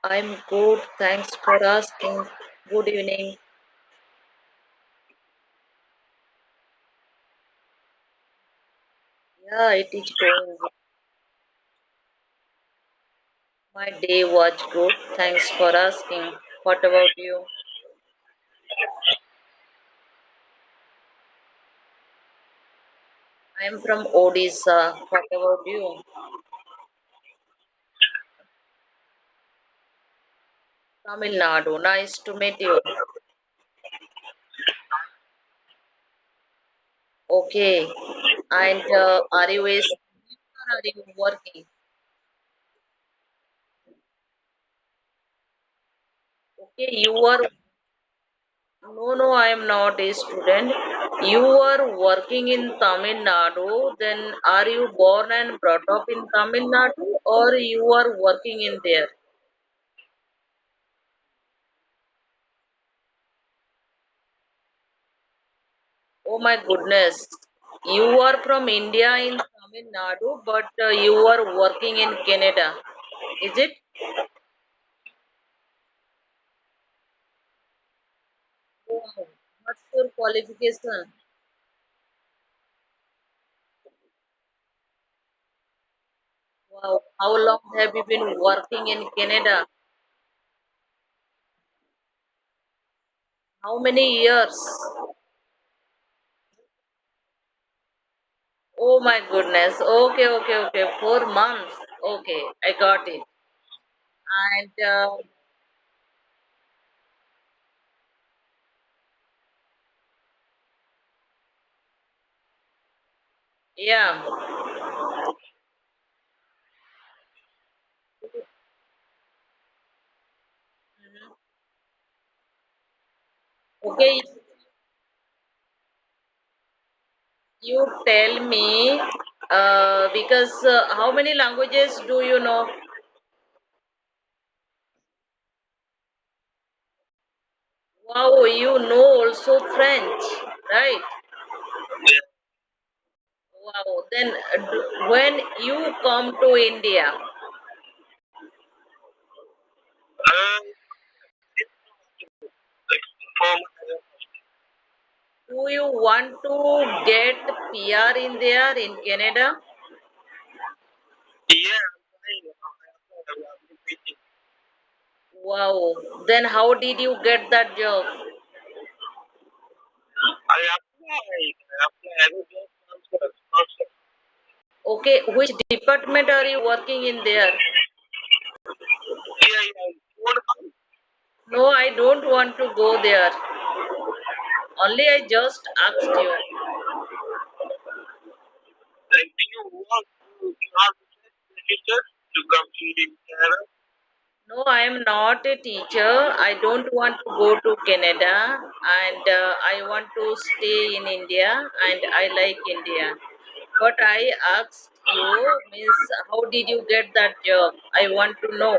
I'm good. Thanks for asking. Good evening. Yeah, it is going good. My day was good. Thanks for asking. What about you? I'm from Odisha. What about you? Tamil Nadu. Nice to meet you. Okay. And are you a student or are you working? Okay, you are. No, no, I am not a student. You are working in Tamil Nadu. Then are you born and brought up in Tamil Nadu or you are working in there? Oh my goodness. You are from India in Tamil Nadu, but you are working in Canada. Is it? Wow. What's your qualification? Wow. How long have you been working in Canada? How many years? Oh my goodness. Okay, okay, okay. 4 months. Okay, I got it. And yeah. Mhm. Okay, you tell me because how many languages do you know? Wow, you know also French, right? Wow. Then when you come to India, do you want to get PR in there in Canada? Wow. Then how did you get that job? Okay, which department are you working in there? No, I don't want to go there. Only I just asked you. No, I am not a teacher. I don't want to go to Canada and I want to stay in India and I like India. But I asked you, means how did you get that job? I want to know.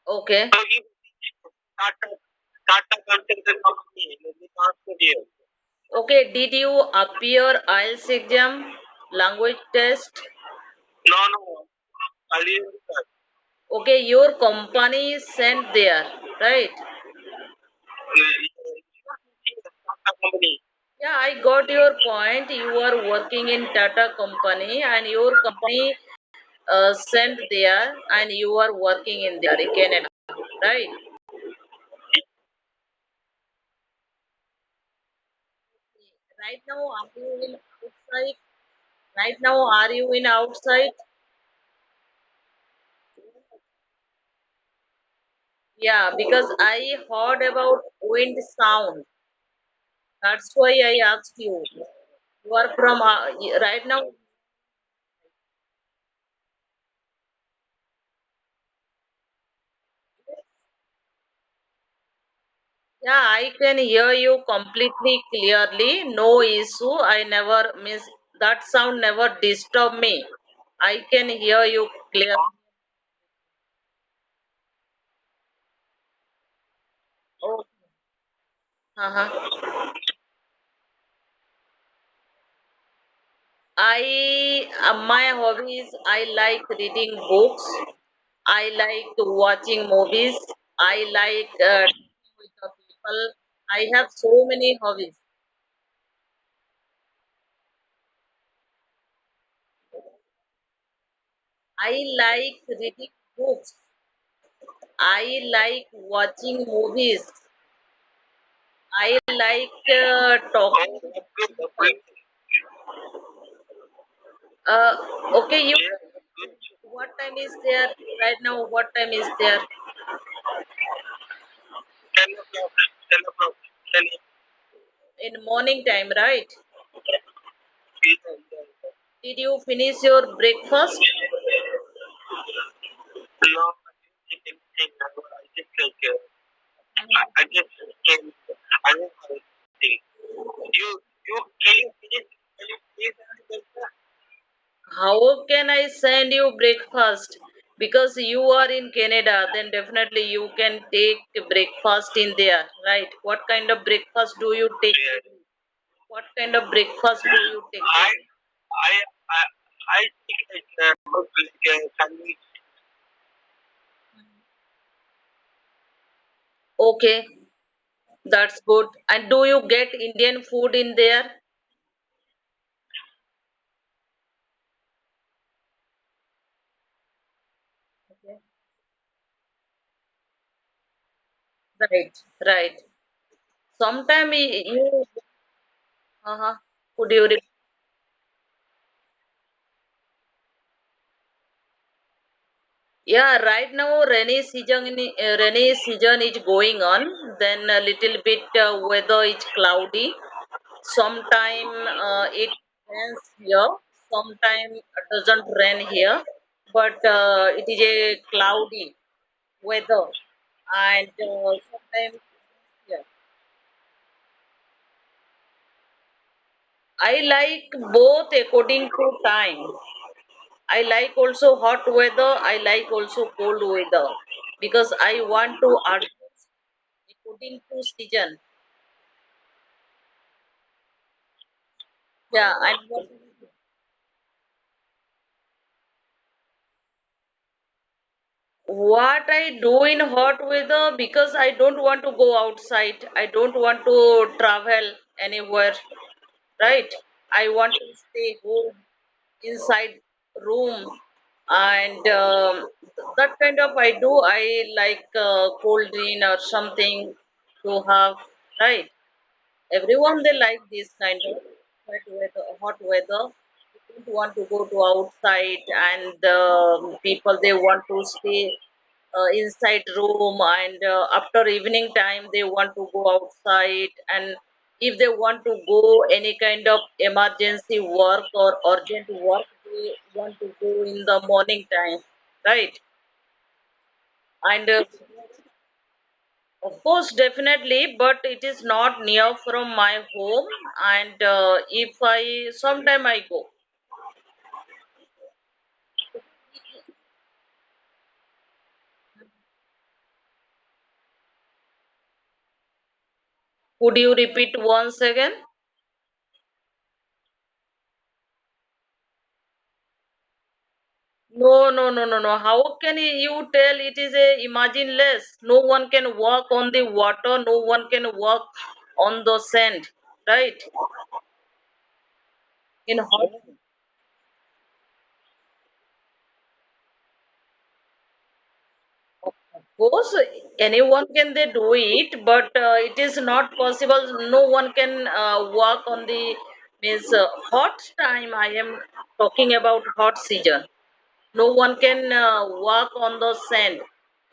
Okay. Okay, did you appear IELTS exam, language test? Okay, your company is sent there, right? Yeah, I got your point. You are working in Tata company and your company sent there and you are working in there in Canada, right? Right now, are you in outside? Right now, are you in outside? Yeah, because I heard about wind sound. That's why I asked you. You are from right now. Yeah, I can hear you completely clearly. No issue. I never miss that sound never disturb me. I can hear you clear. Oh, uh-huh. My hobbies, I like reading books. I like watching movies. I like talking with the people. I have so many hobbies. I like reading books. I like watching movies. I like talking with people. Uh, okay, you. What time is there right now? What time is there? In morning time, right? Did you finish your breakfast? How can I send you breakfast? Because you are in Canada, then definitely you can take breakfast in there, right? What kind of breakfast do you take? What kind of breakfast do you take? Okay, that's good. And do you get Indian food in there? Okay. Right, right. Sometime you, uh-huh. Could you Yeah, right now rainy season is going on. Then a little bit weather is cloudy. Sometime it rains here. Sometime it doesn't rain here. But it is a cloudy weather, and sometimes yeah. I like both according to time. I like also hot weather. I like also cold weather because I want to adjust according to season. Yeah, and what I do in hot weather because I don't want to go outside. I don't want to travel anywhere, right? I want to stay home inside room and that kind of I do. I like cold drink or something to have, right? Everyone they like this kind of hot weather. They don't want to go to outside, and people they want to stay inside room. And after evening time, they want to go outside. And if they want to go any kind of emergency work or urgent work, they want to go in the morning time, right? And of course, definitely, but it is not near from my home. And if I sometime I go, could you repeat once again? No, no, no, no, no. How can you tell it is a imagineless? No one can walk on the water. No one can walk on the sand, right? In hot, of course, anyone can they do it, but it is not possible. No one can walk on the means hot time. I am talking about hot season. No one can walk on the sand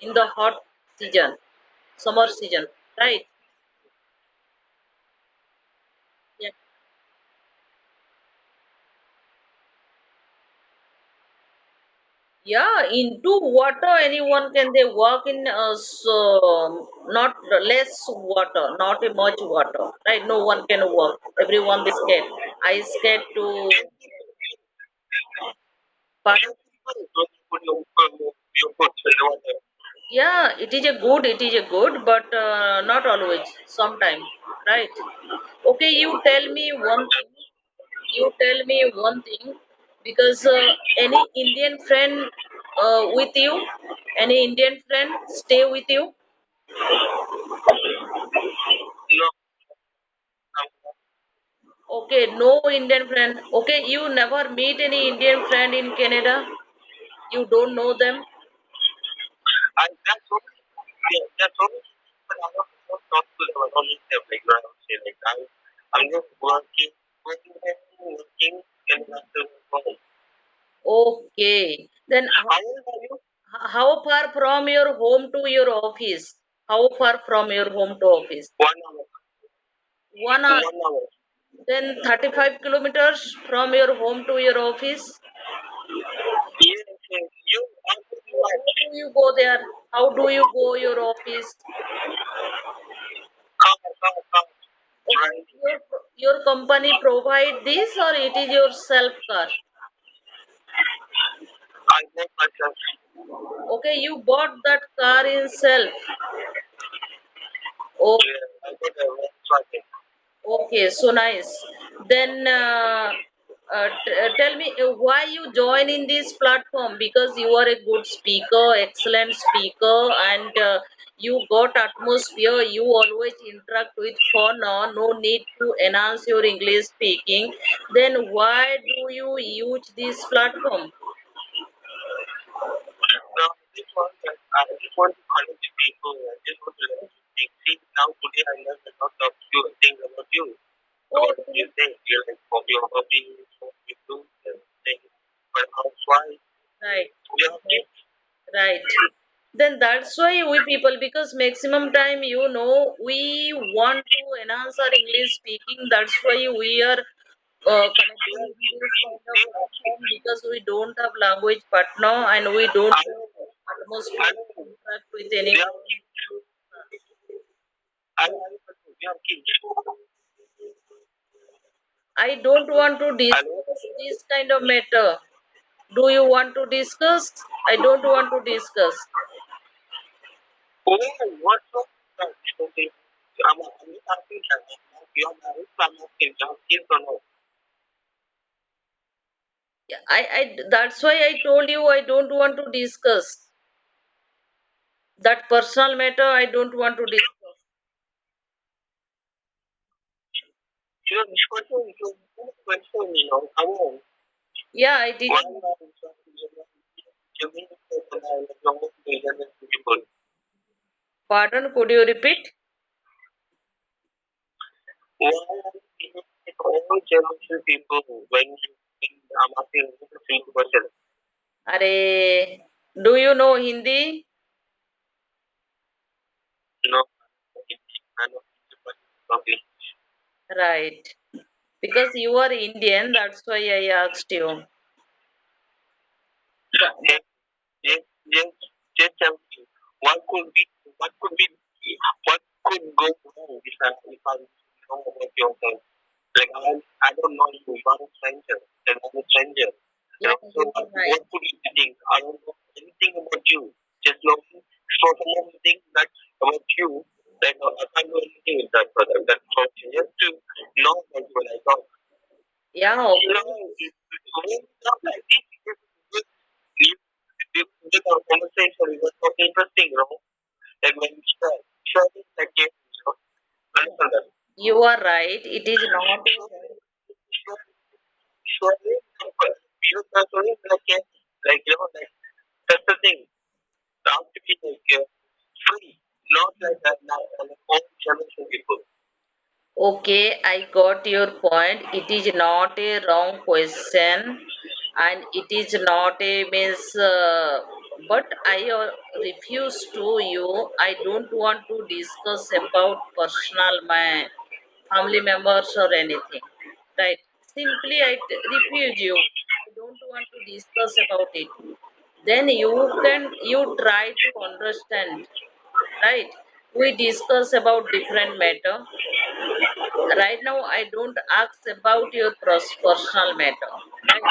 in the hot season, summer season, right? Yeah. Yeah, into water anyone can they walk in not less water, not a much water, right? No one can walk. Everyone is scared. I scared to. Pardon? Yeah, it is a good. It is a good, but not always. Sometime, right? Okay, you tell me one thing. you tell me one thing, because any Indian friend with you, any Indian friend stay with you? No, I'm Okay, no Indian friend. Okay, you never meet any Indian friend in Canada. You don't know them. that's only, yeah, that's only, but I don't talk to them. I don't meet them. Like, I don't say, like, I'm O- just working, and after home. Okay, then How old are you? how far from your home to your office? How far from your home to office? 1 hour. 1 hour. 1 hour. Then 35 kilometers from your home to your office. Yes, yes. You, how do you How do you go there? How do you go your office? come, Okay, right? your company provide this or it is your self car? I make myself. Okay, you bought that car in self. Oh, Yeah, I got a Volkswagen. okay, so nice. Then tell me why you join in this platform, because you are a good speaker, excellent speaker, and you got atmosphere. You always interact with fun. No need to enhance your English speaking. Then why do you use this platform? Now, this one to connect with people. I just want to learn new things. See, now today I learned a lot of you things about you. Oh, About what you think. You're like from your hobbies, what you do, and things. But housewife, right. you have kids. Right. Then that's why we people, because maximum time, we want to enhance our English speaking. That's why we are You connecting have in kids. this kind of You have platform, kids. because we don't have language partner and we don't I have know. I atmosphere to know. interact with You have anyone. kids. I know. You have kids. I don't want to Hello? discuss this kind of matter. Do you want to discuss? I don't want to discuss. Oh, what's up? Okay. I'm just asking that. You're married, so I'm asking, you have kids or no? Yeah, that's why I told you I don't want to discuss. That personal matter I don't want to discuss. You know, this question, come on. Yeah, I Why didn't. are you mean that I don't want to hear that people? Pardon, could you repeat? Why are you giving all generation people when I'm asking you the same question? Are, do you know Hindi? No, I know. Okay. Right. Because you are Indian, that's why I asked you. Just, just, just, just tell me, what could be, what could be, what could go wrong if I know about yourself? Like I don't know you. You are a stranger, and I'm a stranger. Yeah, So you are right. what could you think? I don't know anything about you. Just know so someone thinks that about you. That I can't do anything with that brother. That's not just to know about you like oh, Yeah, you know, okay. it's not like this. You, you our conversation was so interesting, Like when we start sharing that game, understand that. You are right. It is not a Surely, you personally like like that's the thing. They have to be free, not like that now on the own generation people. okay. I got your point. It is not a wrong question, and it is not a means. But I refuse to you. I don't want to discuss about personal my family members or anything. Right? Simply, refuse you. I don't want to discuss about it. Then you try to understand. Right? We discuss about different matter. Right now I don't ask about your personal matter, right?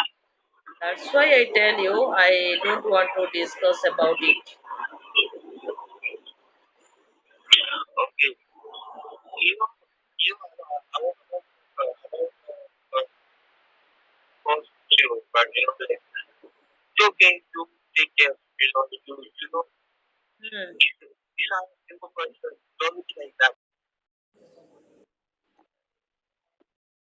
That's why I tell you I don't want to discuss about it. Okay, you know, I want to know about okay, you take care of yourself. You know, Hmm. these are simple questions. Don't be like that.